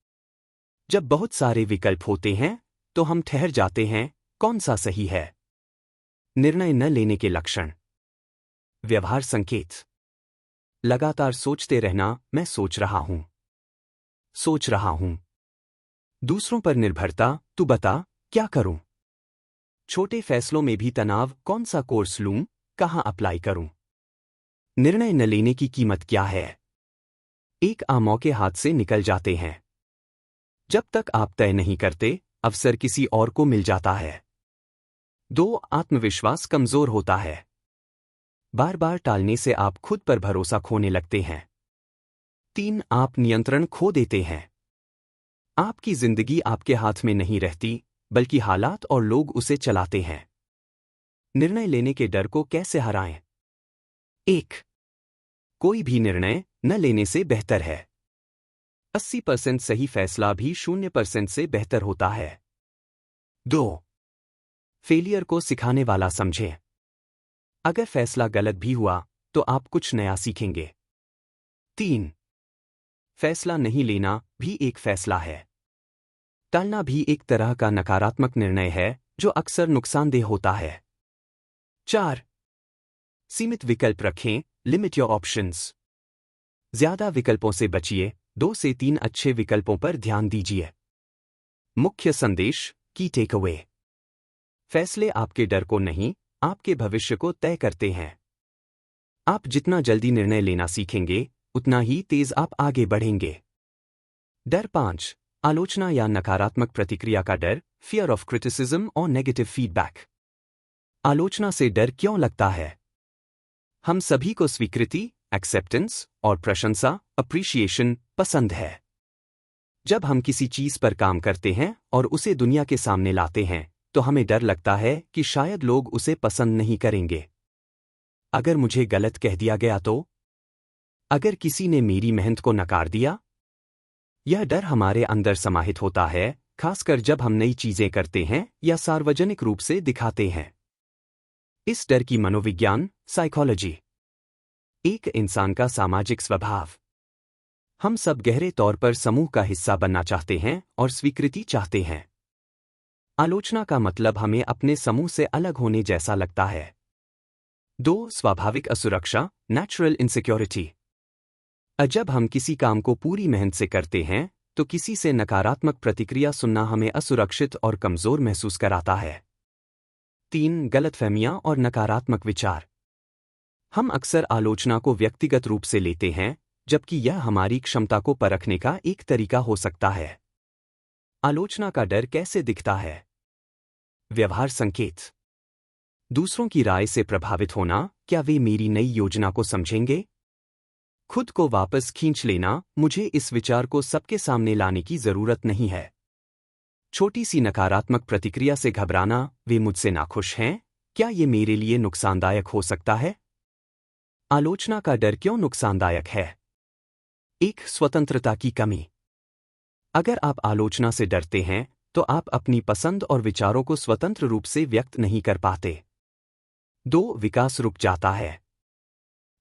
जब बहुत सारे विकल्प होते हैं, तो हम ठहर जाते हैं, कौन सा सही है? निर्णय न लेने के लक्षण। व्यवहार संकेत। लगातार सोचते रहना, मैं सोच रहा हूं। सोच रहा हूं। दूसरों पर निर्भरता, तू बता, क्या करूं? छोटे फैसलों में भी तनाव, कौन सा कोर्स लूं, कहां अप्लाई करूं? निर्णय न लेने की कीमत क्या है? 1 मौके हाथ से निकल जाते हैं। जब तक आप तय नहीं करते, अवसर किसी और को मिल जाता है। 2 आत्मविश्वास कमजोर होता है। बार बार टालने से आप खुद पर भरोसा खोने लगते हैं। 3 आप नियंत्रण खो देते हैं। आपकी जिंदगी आपके हाथ में नहीं रहती, बल्कि हालात और लोग उसे चलाते हैं। निर्णय लेने के डर को कैसे हराएं? 1 कोई भी निर्णय न लेने से बेहतर है। 80% सही फैसला भी 0% से बेहतर होता है। 2. फेलियर को सिखाने वाला समझें। अगर फैसला गलत भी हुआ तो आप कुछ नया सीखेंगे। 3. फैसला नहीं लेना भी एक फैसला है। टालना भी एक तरह का नकारात्मक निर्णय है जो अक्सर नुकसानदेह होता है। 4. सीमित विकल्प रखें, लिमिट योर ऑप्शंस। ज्यादा विकल्पों से बचिए, 2 से 3 अच्छे विकल्पों पर ध्यान दीजिए। मुख्य संदेश, की टेकअवे। फैसले आपके डर को नहीं, आपके भविष्य को तय करते हैं। आप जितना जल्दी निर्णय लेना सीखेंगे, उतना ही तेज आप आगे बढ़ेंगे। डर 5. आलोचना या नकारात्मक प्रतिक्रिया का डर, फियर ऑफ क्रिटिसिज्म और नेगेटिव फीडबैक। आलोचना से डर क्यों लगता है? हम सभी को स्वीकृति, एक्सेप्टेंस और प्रशंसा, अप्रिशिएशन पसंद है। जब हम किसी चीज पर काम करते हैं और उसे दुनिया के सामने लाते हैं, तो हमें डर लगता है कि शायद लोग उसे पसंद नहीं करेंगे। अगर मुझे गलत कह दिया गया तो? अगर किसी ने मेरी मेहनत को नकार दिया? यह डर हमारे अंदर समाहित होता है, खासकर जब हम नई चीजें करते हैं या सार्वजनिक रूप से दिखाते हैं। इस डर की मनोविज्ञान, साइकोलॉजी। एक इंसान का सामाजिक स्वभाव। हम सब गहरे तौर पर समूह का हिस्सा बनना चाहते हैं और स्वीकृति चाहते हैं। आलोचना का मतलब हमें अपने समूह से अलग होने जैसा लगता है। 2. स्वाभाविक असुरक्षा, नेचुरल इनसिक्योरिटी। जब हम किसी काम को पूरी मेहनत से करते हैं, तो किसी से नकारात्मक प्रतिक्रिया सुनना हमें असुरक्षित और कमजोर महसूस कराता है। 3. गलतफहमियां और नकारात्मक विचार। हम अक्सर आलोचना को व्यक्तिगत रूप से लेते हैं, जबकि यह हमारी क्षमता को परखने का एक तरीका हो सकता है। आलोचना का डर कैसे दिखता है? व्यवहार संकेत। दूसरों की राय से प्रभावित होना, क्या वे मेरी नई योजना को समझेंगे? खुद को वापस खींच लेना, मुझे इस विचार को सबके सामने लाने की जरूरत नहीं है। छोटी सी नकारात्मक प्रतिक्रिया से घबराना, वे मुझसे नाखुश हैं, क्या ये मेरे लिए नुकसानदायक हो सकता है? आलोचना का डर क्यों नुकसानदायक है? 1. स्वतंत्रता की कमी। अगर आप आलोचना से डरते हैं, तो आप अपनी पसंद और विचारों को स्वतंत्र रूप से व्यक्त नहीं कर पाते। 2. विकास रुक जाता है।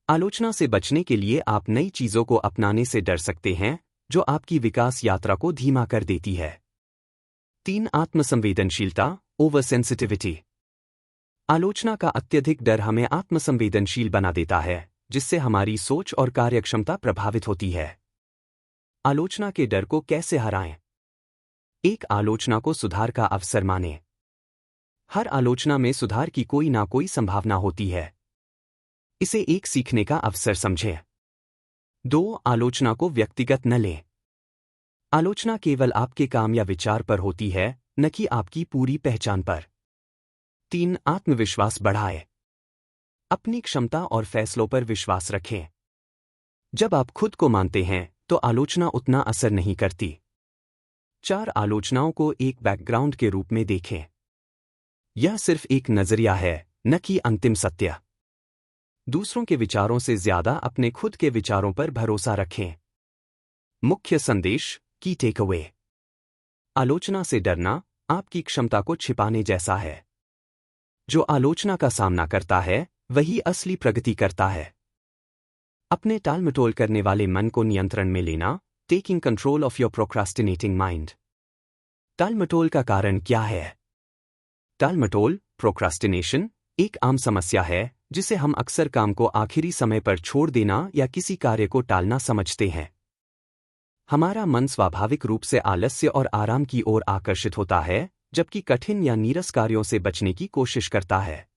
आलोचना से बचने के लिए आप नई चीजों को अपनाने से डर सकते हैं, जो आपकी विकास यात्रा को धीमा कर देती है। 3. आत्मसंवेदनशीलता, ओवर सेंसिटिविटी। आलोचना का अत्यधिक डर हमें आत्मसंवेदनशील बना देता है, जिससे हमारी सोच और कार्यक्षमता प्रभावित होती है। आलोचना के डर को कैसे हराएं? 1. आलोचना को सुधार का अवसर मानें। हर आलोचना में सुधार की कोई ना कोई संभावना होती है। इसे एक सीखने का अवसर समझें। 2. आलोचना को व्यक्तिगत न लें। आलोचना केवल आपके काम या विचार पर होती है, न कि आपकी पूरी पहचान पर। 3. आत्मविश्वास बढ़ाएं। अपनी क्षमता और फैसलों पर विश्वास रखें। जब आप खुद को मानते हैं, तो आलोचना उतना असर नहीं करती। 4. आलोचनाओं को एक बैकग्राउंड के रूप में देखें। यह सिर्फ एक नजरिया है, न कि अंतिम सत्य। दूसरों के विचारों से ज्यादा अपने खुद के विचारों पर भरोसा रखें। मुख्य संदेश, की टेकअवे। आलोचना से डरना आपकी क्षमता को छिपाने जैसा है। जो आलोचना का सामना करता है, वही असली प्रगति करता है। अपने टालमटोल करने वाले मन को नियंत्रण में लेना, taking control of your procrastinating mind. टालमटोल का कारण क्या है? टालमटोल, प्रोक्रास्टिनेशन, एक आम समस्या है जिसे हम अक्सर काम को आखिरी समय पर छोड़ देना या किसी कार्य को टालना समझते हैं। हमारा मन स्वाभाविक रूप से आलस्य और आराम की ओर आकर्षित होता है, जबकि कठिन या नीरस कार्यों से बचने की कोशिश करता है।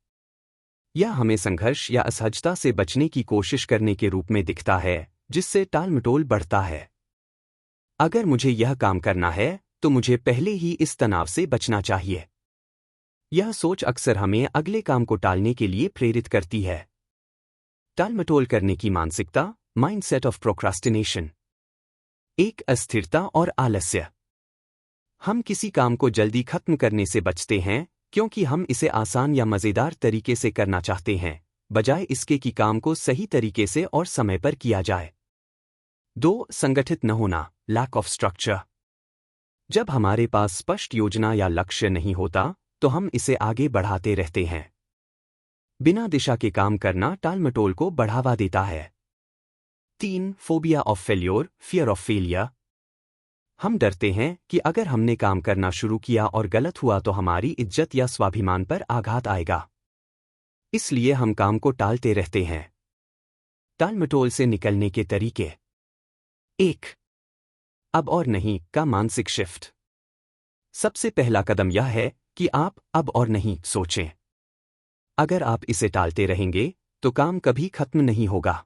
यह हमें संघर्ष या असहजता से बचने की कोशिश करने के रूप में दिखता है, जिससे टालमटोल बढ़ता है। अगर मुझे यह काम करना है, तो मुझे पहले ही इस तनाव से बचना चाहिए। यह सोच अक्सर हमें अगले काम को टालने के लिए प्रेरित करती है। टालमटोल करने की मानसिकता, माइंडसेट ऑफ प्रोक्रास्टिनेशन। 1. अस्थिरता और आलस्य। हम किसी काम को जल्दी खत्म करने से बचते हैं, क्योंकि हम इसे आसान या मजेदार तरीके से करना चाहते हैं, बजाय इसके कि काम को सही तरीके से और समय पर किया जाए। 2. संगठित न होना, लैक ऑफ स्ट्रक्चर। जब हमारे पास स्पष्ट योजना या लक्ष्य नहीं होता तो हम इसे आगे बढ़ाते रहते हैं। बिना दिशा के काम करना टालमटोल को बढ़ावा देता है। 3. Phobia of failure, fear of failure. हम डरते हैं कि अगर हमने काम करना शुरू किया और गलत हुआ तो हमारी इज्जत या स्वाभिमान पर आघात आएगा। इसलिए हम काम को टालते रहते हैं। टालमटोल से निकलने के तरीके। 1. अब और नहीं का मानसिक शिफ्ट। सबसे पहला कदम यह है कि आप अब और नहीं सोचें। अगर आप इसे टालते रहेंगे तो काम कभी खत्म नहीं होगा।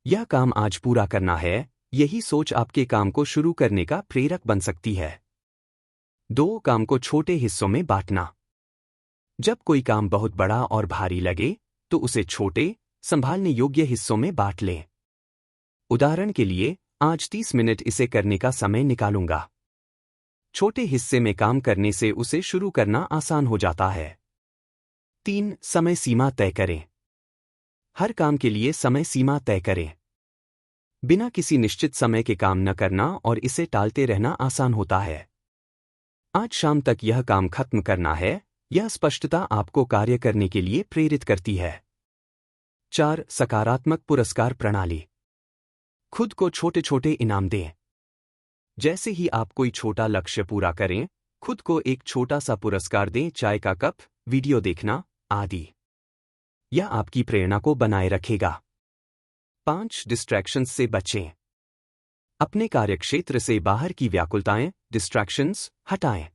यह काम आज पूरा करना है, यही सोच आपके काम को शुरू करने का प्रेरक बन सकती है। 2. काम को छोटे हिस्सों में बांटना। जब कोई काम बहुत बड़ा और भारी लगे तो उसे छोटे, संभालने योग्य हिस्सों में बांट लें। उदाहरण के लिए, आज 30 मिनट इसे करने का समय निकालूंगा। छोटे हिस्से में काम करने से उसे शुरू करना आसान हो जाता है। 3. समय सीमा तय करें। हर काम के लिए समय सीमा तय करें। बिना किसी निश्चित समय के काम न करना और इसे टालते रहना आसान होता है। आज शाम तक यह काम खत्म करना है, यह स्पष्टता आपको कार्य करने के लिए प्रेरित करती है। 4. सकारात्मक पुरस्कार प्रणाली। खुद को छोटे छोटे इनाम दें। जैसे ही आप कोई छोटा लक्ष्य पूरा करें, खुद को एक छोटा सा पुरस्कार दें, चाय का कप, वीडियो देखना आदि। यह आपकी प्रेरणा को बनाए रखेगा। 5. डिस्ट्रैक्शंस से बचें। अपने कार्यक्षेत्र से बाहर की व्याकुलताएं, डिस्ट्रैक्शंस, हटाएं।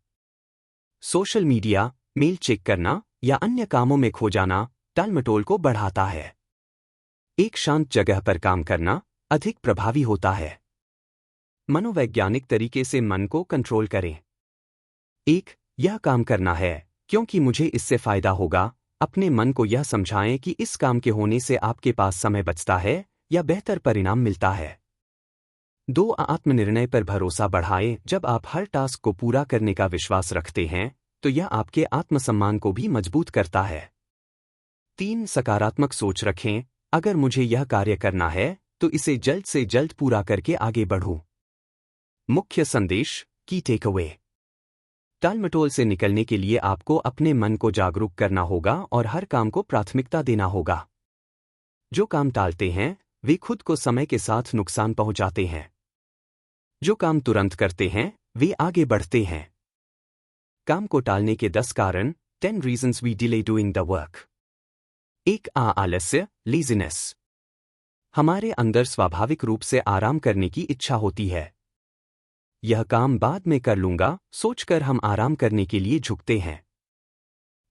सोशल मीडिया, मेल चेक करना या अन्य कामों में खो जाना टालमटोल को बढ़ाता है। एक शांत जगह पर काम करना अधिक प्रभावी होता है। मनोवैज्ञानिक तरीके से मन को कंट्रोल करें। 1. यह काम करना है क्योंकि मुझे इससे फायदा होगा। अपने मन को यह समझाएं कि इस काम के होने से आपके पास समय बचता है या बेहतर परिणाम मिलता है। 2. आत्मनिर्णय पर भरोसा बढ़ाएं। जब आप हर टास्क को पूरा करने का विश्वास रखते हैं तो यह आपके आत्मसम्मान को भी मजबूत करता है। 3. सकारात्मक सोच रखें। अगर मुझे यह कार्य करना है तो इसे जल्द से जल्द पूरा करके आगे बढ़ूं। मुख्य संदेश, की टेकअवे। टालमटोल से निकलने के लिए आपको अपने मन को जागरूक करना होगा और हर काम को प्राथमिकता देना होगा। जो काम टालते हैं वे खुद को समय के साथ नुकसान पहुंचाते हैं। जो काम तुरंत करते हैं वे आगे बढ़ते हैं। काम को टालने के 10 कारण, 10 reasons we delay doing the work। 1. आलस्य, लेजीनेस। हमारे अंदर स्वाभाविक रूप से आराम करने की इच्छा होती है। यह काम बाद में कर लूंगा सोचकर हम आराम करने के लिए झुकते हैं।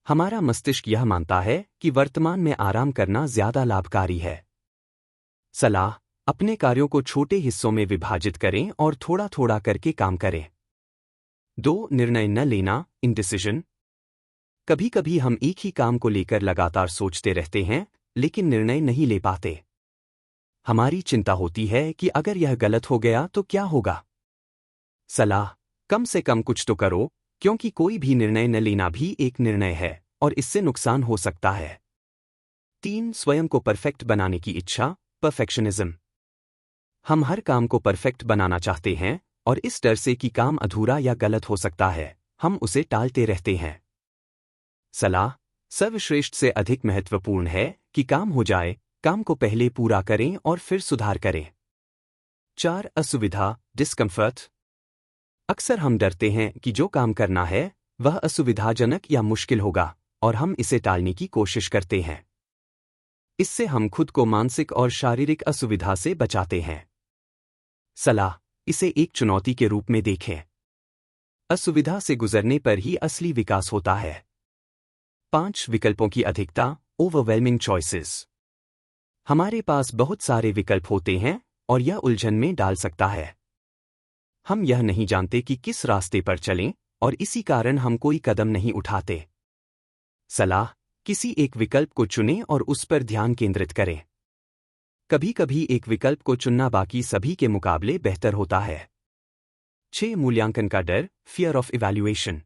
हमारा मस्तिष्क यह मानता है कि वर्तमान में आराम करना ज्यादा लाभकारी है। सलाह, अपने कार्यों को छोटे हिस्सों में विभाजित करें और थोड़ा थोड़ा करके काम करें। 2. निर्णय न लेना, इंडिसिजन। कभी कभी हम एक ही काम को लेकर लगातार सोचते रहते हैं लेकिन निर्णय नहीं ले पाते। हमारी चिंता होती है कि अगर यह गलत हो गया तो क्या होगा। सलाह, कम से कम कुछ तो करो, क्योंकि कोई भी निर्णय न लेना भी एक निर्णय है और इससे नुकसान हो सकता है। 3. स्वयं को परफेक्ट बनाने की इच्छा, परफेक्शनिज्म। हम हर काम को परफेक्ट बनाना चाहते हैं और इस डर से कि काम अधूरा या गलत हो सकता है, हम उसे टालते रहते हैं। सलाह, सर्वश्रेष्ठ से अधिक महत्वपूर्ण है कि काम हो जाए, काम को पहले पूरा करें और फिर सुधार करें। 4. असुविधा, डिस्कम्फर्ट। अक्सर हम डरते हैं कि जो काम करना है वह असुविधाजनक या मुश्किल होगा और हम इसे टालने की कोशिश करते हैं। इससे हम खुद को मानसिक और शारीरिक असुविधा से बचाते हैं। सलाह, इसे एक चुनौती के रूप में देखें। असुविधा से गुजरने पर ही असली विकास होता है। 5. विकल्पों की अधिकता, ओवरवेलमिंग चॉइसेस। हमारे पास बहुत सारे विकल्प होते हैं और यह उलझन में डाल सकता है। हम यह नहीं जानते कि किस रास्ते पर चलें और इसी कारण हम कोई कदम नहीं उठाते। सलाह, किसी एक विकल्प को चुनें और उस पर ध्यान केंद्रित करें। कभी कभी एक विकल्प को चुनना बाकी सभी के मुकाबले बेहतर होता है। 6. मूल्यांकन का डर, फियर ऑफ इवैल्यूएशन।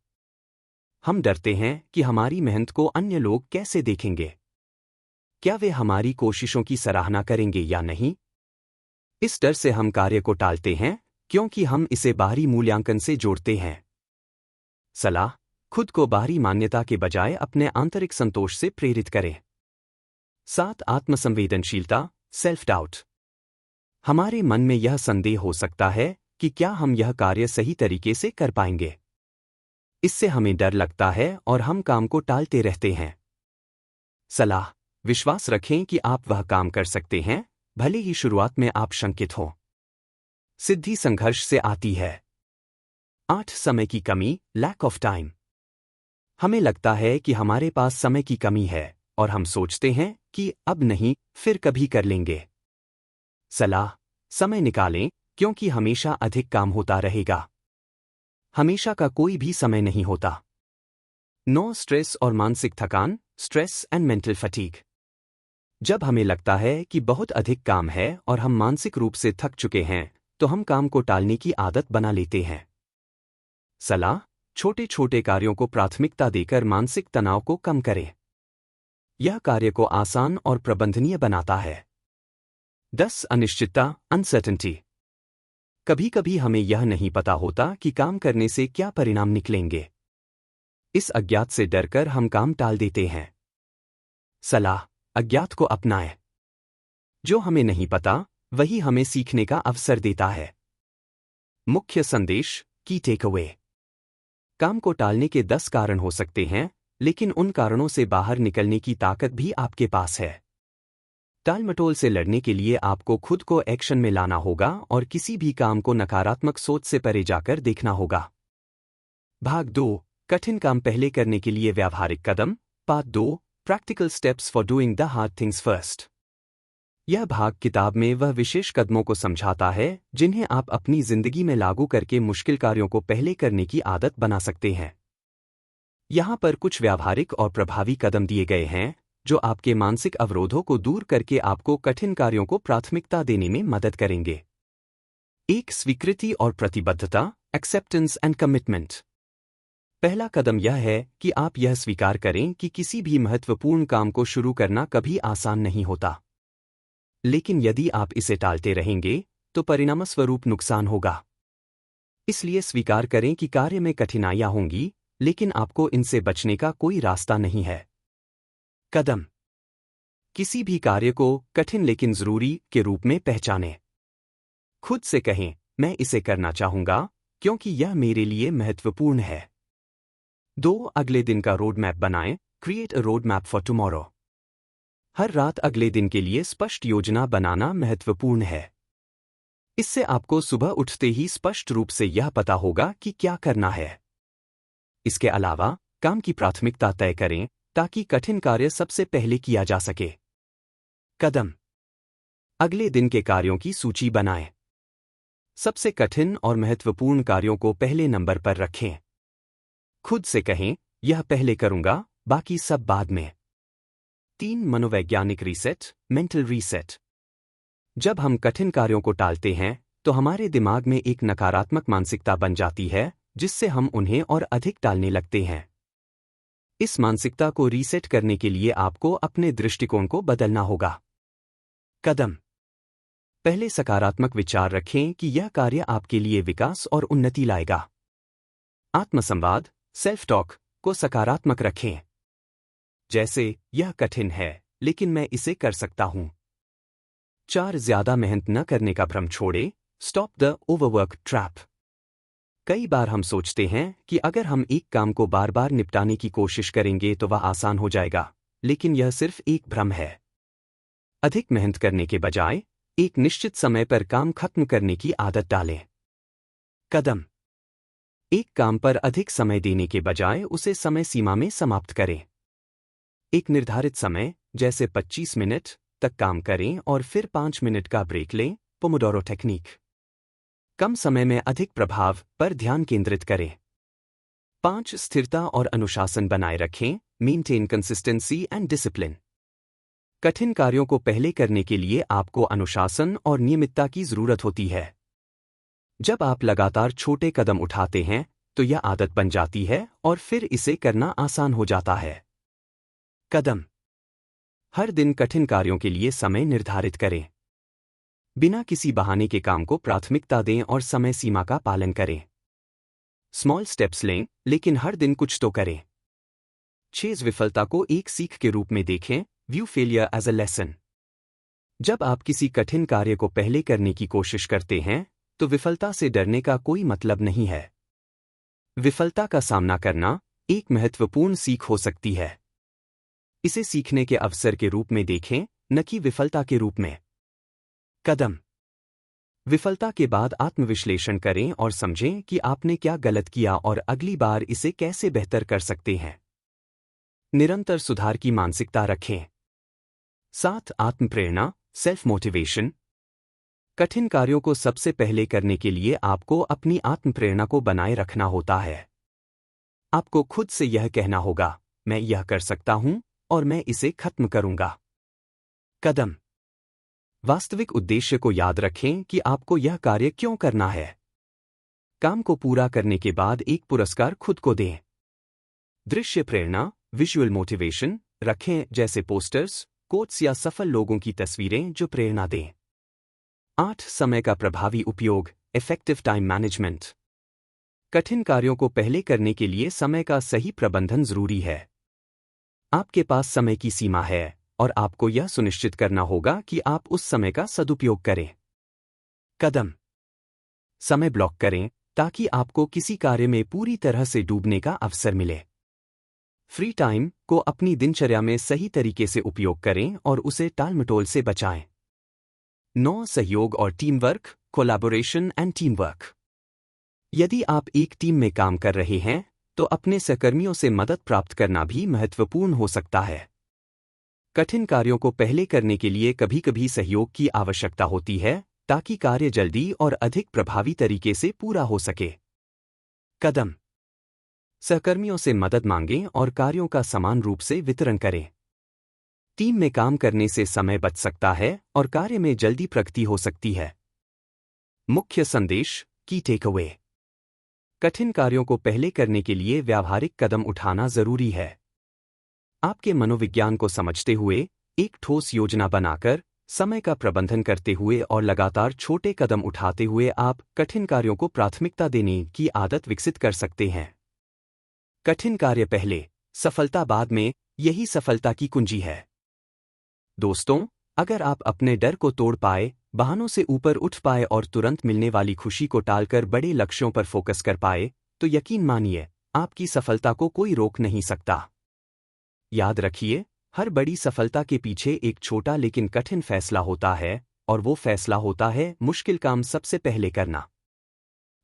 हम डरते हैं कि हमारी मेहनत को अन्य लोग कैसे देखेंगे। क्या वे हमारी कोशिशों की सराहना करेंगे या नहीं? इस डर से हम कार्य को टालते हैं क्योंकि हम इसे बाहरी मूल्यांकन से जोड़ते हैं। सलाह: खुद को बाहरी मान्यता के बजाय अपने आंतरिक संतोष से प्रेरित करें। 7. आत्मसंवेदनशीलता, सेल्फ डाउट। हमारे मन में यह संदेह हो सकता है कि क्या हम यह कार्य सही तरीके से कर पाएंगे। इससे हमें डर लगता है और हम काम को टालते रहते हैं। सलाह: विश्वास रखें कि आप वह काम कर सकते हैं, भले ही शुरुआत में आप शंकित हों। सिद्धि संघर्ष से आती है। 8. समय की कमी, लैक ऑफ टाइम। हमें लगता है कि हमारे पास समय की कमी है और हम सोचते हैं कि अब नहीं, फिर कभी कर लेंगे। सलाह: समय निकालें क्योंकि हमेशा अधिक काम होता रहेगा। हमेशा का कोई भी समय नहीं होता। 9. स्ट्रेस और मानसिक थकान, स्ट्रेस एंड मेंटल फटीग। जब हमें लगता है कि बहुत अधिक काम है और हम मानसिक रूप से थक चुके हैं, तो हम काम को टालने की आदत बना लेते हैं। सलाह: छोटे छोटे कार्यों को प्राथमिकता देकर मानसिक तनाव को कम करें। यह कार्य को आसान और प्रबंधनीय बनाता है। 10. अनिश्चितता, अनसर्टेनिटी। कभी कभी हमें यह नहीं पता होता कि काम करने से क्या परिणाम निकलेंगे। इस अज्ञात से डरकर हम काम टाल देते हैं। सलाह: अज्ञात को अपनाएं। जो हमें नहीं पता, वही हमें सीखने का अवसर देता है। मुख्य संदेश, की टेकअवे। काम को टालने के 10 कारण हो सकते हैं, लेकिन उन कारणों से बाहर निकलने की ताकत भी आपके पास है। टालमटोल से लड़ने के लिए आपको खुद को एक्शन में लाना होगा और किसी भी काम को नकारात्मक सोच से परे जाकर देखना होगा। भाग 2, कठिन काम पहले करने के लिए व्यावहारिक कदम, part 2, practical steps for doing the hard things first. यह भाग किताब में वह विशेष कदमों को समझाता है जिन्हें आप अपनी जिंदगी में लागू करके मुश्किल कार्यों को पहले करने की आदत बना सकते हैं। यहाँ पर कुछ व्यावहारिक और प्रभावी कदम दिए गए हैं जो आपके मानसिक अवरोधों को दूर करके आपको कठिन कार्यों को प्राथमिकता देने में मदद करेंगे। 1. स्वीकृति और प्रतिबद्धता, एक्सेप्टेंस एंड कमिटमेंट। पहला कदम यह है कि आप यह स्वीकार करें कि किसी भी महत्वपूर्ण काम को शुरू करना कभी आसान नहीं होता। लेकिन यदि आप इसे टालते रहेंगे, तो परिणामस्वरूप नुकसान होगा। इसलिए स्वीकार करें कि कार्य में कठिनाइयां होंगी, लेकिन आपको इनसे बचने का कोई रास्ता नहीं है। कदम: किसी भी कार्य को कठिन लेकिन जरूरी के रूप में पहचानें। खुद से कहें, मैं इसे करना चाहूंगा क्योंकि यह मेरे लिए महत्वपूर्ण है। 2. अगले दिन का रोड मैप बनाएं, create a road map for tomorrow. हर रात अगले दिन के लिए स्पष्ट योजना बनाना महत्वपूर्ण है। इससे आपको सुबह उठते ही स्पष्ट रूप से यह पता होगा कि क्या करना है। इसके अलावा काम की प्राथमिकता तय करें ताकि कठिन कार्य सबसे पहले किया जा सके। कदम: अगले दिन के कार्यों की सूची बनाएं। सबसे कठिन और महत्वपूर्ण कार्यों को पहले नंबर पर रखें। खुद से कहें, यह पहले करूंगा, बाकी सब बाद में। 3. मनोवैज्ञानिक रीसेट, मेंटल रीसेट। जब हम कठिन कार्यों को टालते हैं, तो हमारे दिमाग में एक नकारात्मक मानसिकता बन जाती है, जिससे हम उन्हें और अधिक टालने लगते हैं। इस मानसिकता को रीसेट करने के लिए आपको अपने दृष्टिकोण को बदलना होगा। कदम: पहले सकारात्मक विचार रखें कि यह कार्य आपके लिए विकास और उन्नति लाएगा। आत्मसंवाद, सेल्फ टॉक को सकारात्मक रखें। जैसे, यह कठिन है, लेकिन मैं इसे कर सकता हूं। 4. ज्यादा मेहनत न करने का भ्रम छोड़ें, स्टॉप द ओवरवर्क ट्रैप। कई बार हम सोचते हैं कि अगर हम एक काम को बार बार निपटाने की कोशिश करेंगे तो वह आसान हो जाएगा, लेकिन यह सिर्फ एक भ्रम है। अधिक मेहनत करने के बजाय एक निश्चित समय पर काम खत्म करने की आदत डालें। कदम: एक काम पर अधिक समय देने के बजाय उसे समय सीमा में समाप्त करें। एक निर्धारित समय, जैसे 25 मिनट, तक काम करें और फिर 5 मिनट का ब्रेक लें, पोमोडोरो टेक्निक। कम समय में अधिक प्रभाव पर ध्यान केंद्रित करें। 5. स्थिरता और अनुशासन बनाए रखें, मेंटेन कंसिस्टेंसी एंड डिसिप्लिन। कठिन कार्यों को पहले करने के लिए आपको अनुशासन और नियमितता की जरूरत होती है। जब आप लगातार छोटे कदम उठाते हैं, तो यह आदत बन जाती है और फिर इसे करना आसान हो जाता है। कदम: हर दिन कठिन कार्यों के लिए समय निर्धारित करें। बिना किसी बहाने के काम को प्राथमिकता दें और समय सीमा का पालन करें। स्मॉल स्टेप्स लें, लेकिन हर दिन कुछ तो करें। 6 विफलता को एक सीख के रूप में देखें, view failure as a lesson. जब आप किसी कठिन कार्य को पहले करने की कोशिश करते हैं, तो विफलता से डरने का कोई मतलब नहीं है। विफलता का सामना करना एक महत्वपूर्ण सीख हो सकती है। इसे सीखने के अवसर के रूप में देखें, न कि विफलता के रूप में। कदम। विफलता के बाद आत्मविश्लेषण करें और समझें कि आपने क्या गलत किया और अगली बार इसे कैसे बेहतर कर सकते हैं। निरंतर सुधार की मानसिकता रखें। 7 आत्मप्रेरणा, सेल्फ मोटिवेशन। कठिन कार्यों को सबसे पहले करने के लिए आपको अपनी आत्मप्रेरणा को बनाए रखना होता है। आपको खुद से यह कहना होगा, मैं यह कर सकता हूं और मैं इसे खत्म करूंगा। कदम। वास्तविक उद्देश्य को याद रखें कि आपको यह कार्य क्यों करना है। काम को पूरा करने के बाद एक पुरस्कार खुद को दें। दृश्य प्रेरणा, विजुअल मोटिवेशन रखें, जैसे पोस्टर्स, कोट्स या सफल लोगों की तस्वीरें जो प्रेरणा दें। 8 समय का प्रभावी उपयोग, इफेक्टिव टाइम मैनेजमेंट। कठिन कार्यों को पहले करने के लिए समय का सही प्रबंधन जरूरी है। आपके पास समय की सीमा है और आपको यह सुनिश्चित करना होगा कि आप उस समय का सदुपयोग करें। कदम। समय ब्लॉक करें ताकि आपको किसी कार्य में पूरी तरह से डूबने का अवसर मिले। फ्री टाइम को अपनी दिनचर्या में सही तरीके से उपयोग करें और उसे टालमटोल से बचाएं। 9 सहयोग और team work, collaboration and team work. यदि आप एक टीम में काम कर रहे हैं, तो अपने सहकर्मियों से मदद प्राप्त करना भी महत्वपूर्ण हो सकता है। कठिन कार्यों को पहले करने के लिए कभी-कभी सहयोग की आवश्यकता होती है, ताकि कार्य जल्दी और अधिक प्रभावी तरीके से पूरा हो सके। कदम। सहकर्मियों से मदद मांगें और कार्यों का समान रूप से वितरण करें। टीम में काम करने से समय बच सकता है और कार्य में जल्दी प्रगति हो सकती है। मुख्य संदेश, की टेकअवे। कठिन कार्यों को पहले करने के लिए व्यावहारिक कदम उठाना जरूरी है। आपके मनोविज्ञान को समझते हुए, एक ठोस योजना बनाकर, समय का प्रबंधन करते हुए और लगातार छोटे कदम उठाते हुए आप कठिन कार्यों को प्राथमिकता देने की आदत विकसित कर सकते हैं। कठिन कार्य पहले, सफलता बाद में, यही सफलता की कुंजी है। दोस्तों, अगर आप अपने डर को तोड़ पाए, बहानों से ऊपर उठ पाए और तुरंत मिलने वाली खुशी को टालकर बड़े लक्ष्यों पर फोकस कर पाए, तो यकीन मानिए, आपकी सफलता को कोई रोक नहीं सकता। याद रखिए, हर बड़ी सफलता के पीछे एक छोटा लेकिन कठिन फैसला होता है, और वो फैसला होता है मुश्किल काम सबसे पहले करना।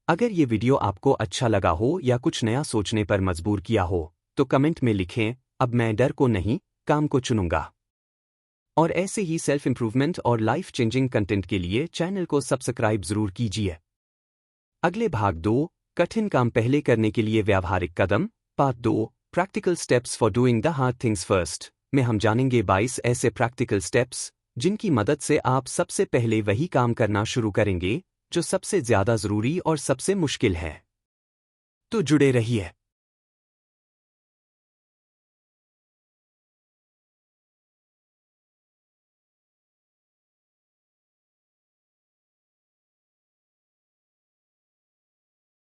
अगर ये वीडियो आपको अच्छा लगा हो या कुछ नया सोचने पर मजबूर किया हो, तो कमेंट में लिखें, अब मैं डर को नहीं, काम को चुनूंगा। और ऐसे ही सेल्फ इंप्रूवमेंट और लाइफ चेंजिंग कंटेंट के लिए चैनल को सब्सक्राइब जरूर कीजिए। अगले भाग 2, कठिन काम पहले करने के लिए व्यावहारिक कदम, part 2, practical steps for doing the hard things first में हम जानेंगे 22 ऐसे प्रैक्टिकल स्टेप्स जिनकी मदद से आप सबसे पहले वही काम करना शुरू करेंगे जो सबसे ज्यादा जरूरी और सबसे मुश्किल है। तो जुड़े रहिए।